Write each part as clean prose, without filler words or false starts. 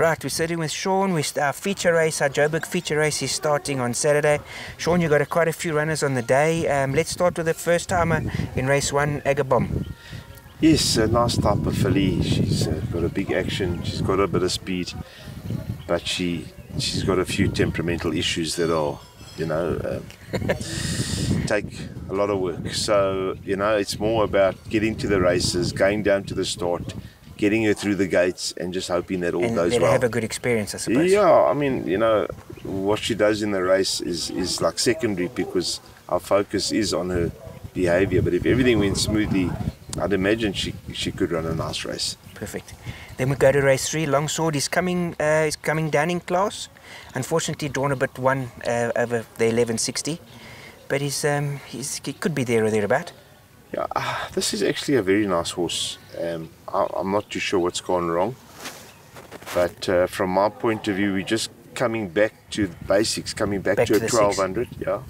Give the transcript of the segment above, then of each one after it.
Right, we're sitting with Sean. Our feature race, our Joburg feature race is starting on Saturday. Sean, you got quite a few runners on the day. Let's start with the first timer in race 1, Agabom. Yes, a nice type of filly. She's got a big action. She's got a bit of speed, but she's got a few temperamental issues that are, take a lot of work. So, it's more about getting to the races, going down to the start, getting her through the gates, and just hoping that all goes well. And let her have a good experience, I suppose. Yeah, I mean, what she does in the race is like secondary, because our focus is on her behaviour. But if everything went smoothly, I'd imagine she could run a nice race. Perfect. Then we go to race 3. Longsword is coming down in class. Unfortunately, drawn a bit one over the 1160, but he could be there or thereabout. Yeah, this is actually a very nice horse. I'm not too sure what's gone wrong, but from my point of view, we're just coming back to the basics, coming back to a 1200. Yeah.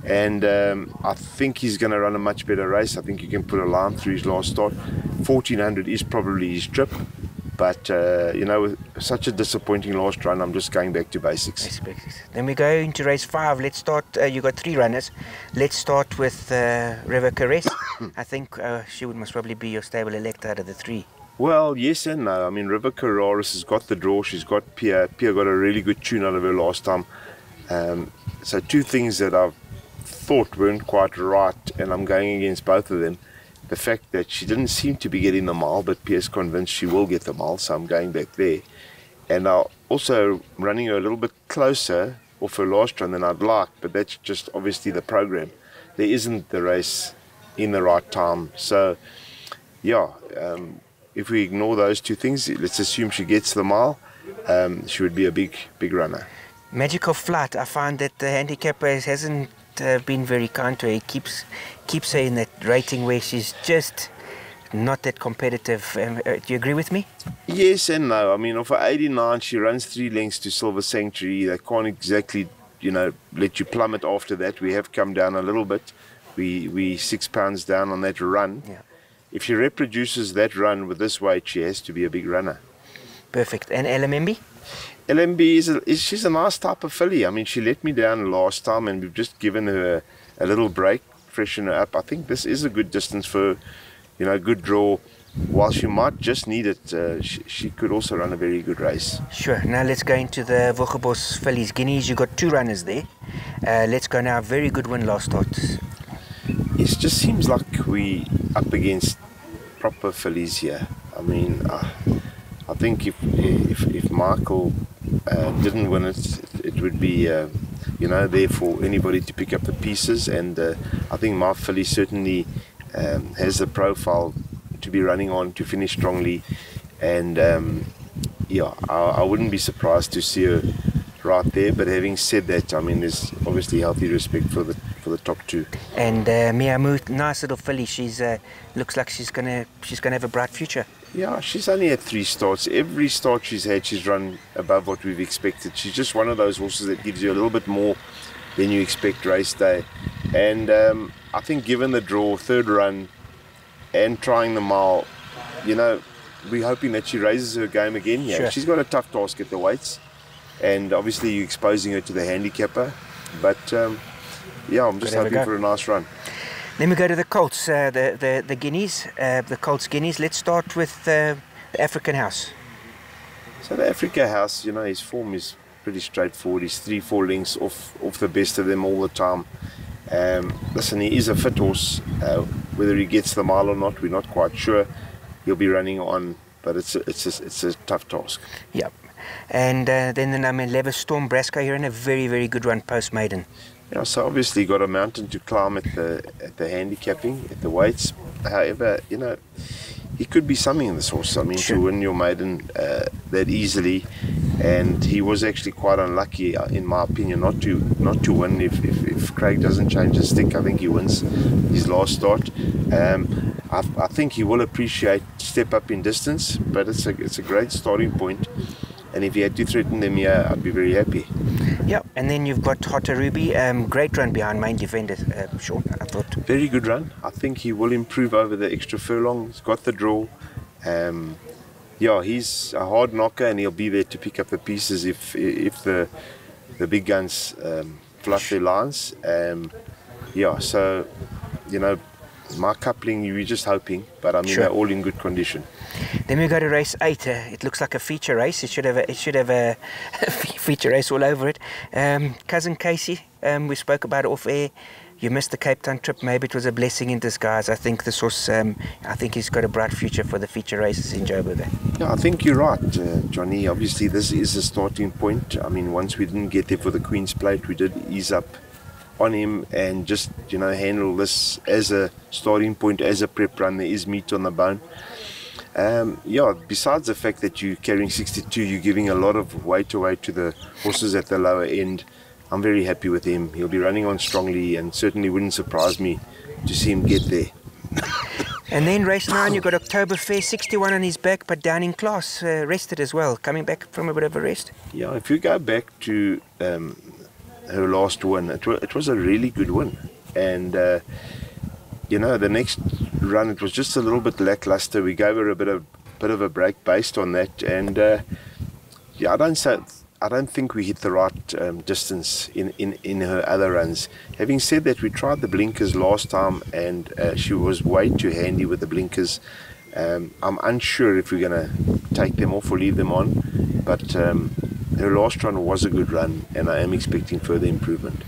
And I think he's going to run a much better race. I think you can put a line through his last start. 1400 is probably his trip, but with such a disappointing last run, I'm just going back to basics. Then we go into race 5. Let's start. You got 3 runners. Let's start with Rivcos. I think she would most probably be your stable elect out of the 3. Well, yes and no. I mean, Rivcos has got the draw. She's got Pierre. Pierre got a really good tune out of her last time. So 2 things that I've thought weren't quite right, and I'm going against both of them. The fact that she didn't seem to be getting the mile, but Pierre's convinced she will get the mile, so I'm going back there. And I'm also running her a little bit closer off her last run than I'd like, but that's just obviously the program. There isn't the race in the right time. So, yeah, if we ignore those 2 things, let's assume she gets the mile, she would be a big runner. Magical Flight, I find that the handicapper hasn't been very kind to her. He keeps her in that rating where she's just not that competitive. Do you agree with me? Yes and no. I mean, off her 89, she runs 3 lengths to Silver Sanctuary. They can't exactly, let you plummet after that. We have come down a little bit. We 6 pounds down on that run. Yeah. If she reproduces that run with this weight, she has to be a big runner. Perfect. And LMMB? LMB she's a nice type of filly. I mean, she let me down last time, and we've just given her a little break, freshen her up. I think this is a good distance for, good draw. While she might just need it, she could also run a very good race. Sure. Now let's go into the Rivcos fillies guineas. You got 2 runners there. Let's go now. Very good win last start. It just seems like we up against proper fillies here. I mean, I think if Michael didn't win it, it would be there for anybody to pick up the pieces. And I think my filly certainly has the profile to be running on, to finish strongly. And I wouldn't be surprised to see her right there. But having said that, I mean, there's obviously healthy respect for the top 2. And Miamu, nice little filly. She's looks like she's gonna have a bright future. Yeah, she's only had 3 starts. Every start she's had, she's run above what we've expected. She's just one of those horses that gives you a little bit more than you expect race day. And I think given the draw, 3rd run, and trying the mile, we're hoping that she raises her game again. Yeah, sure. She's got a tough task at the weights, and obviously you're exposing her to the handicapper. But I'm just hoping for a nice run. Then we go to the colts, the guineas, the colts guineas. Let's start with the African House. So the Africa House, his form is pretty straightforward. He's 3-4 lengths off the best of them all the time. Listen, he is a fit horse. Whether he gets the mile or not, we're not quite sure. He'll be running on, but it's a tough task. Yep. And then the number 11, Manstor Braska, here in a very, very good run post-maiden. Yeah, so obviously got a mountain to climb at the handicapping, at the weights. However, he could be something in this horse. I mean, sure. To win your maiden that easily, and he was actually quite unlucky, in my opinion, not to win. If Craig doesn't change his stick, I think he wins his last start. I think he will appreciate step up in distance, but it's a great starting point. And if he had to threaten them here, I'd be very happy. Yeah, and then you've got Hotter Ruby. Great run behind main defender, Sean, I thought. Very good run. I think he will improve over the extra furlong. He's got the draw. Yeah, he's a hard knocker, and he'll be there to pick up the pieces if the big guns fluff their lines. Yeah, so my coupling, we're just hoping, but I mean they're all in good condition. Then we go to race 8. It looks like a feature race. It should have a feature race all over it. Cousin Casey, we spoke about it off air. You missed the Cape Town trip. Maybe it was a blessing in disguise. I think this was. I think he's got a bright future for the feature races in Joburg. Yeah, I think you're right, Johnny. Obviously, this is a starting point. I mean, once we didn't get there for the Queen's Plate, we did ease up on him and just handle this as a starting point, as a prep run. There is meat on the bone. Yeah, besides the fact that you're carrying 62, you're giving a lot of weight away to the horses at the lower end. I'm very happy with him. He'll be running on strongly, and certainly wouldn't surprise me to see him get there. And then race 9, you've got October Fair, 61 on his back, but down in class, rested as well, coming back from a bit of a rest. Yeah, if you go back to her last win, it was a really good win. And, the next run, it was just a little bit lackluster. We gave her a bit of a break based on that. And, I don't think we hit the right distance in her other runs. Having said that, we tried the blinkers last time, and she was way too handy with the blinkers. I'm unsure if we're going to take them off or leave them on, but her last run was a good run, and I am expecting further improvement.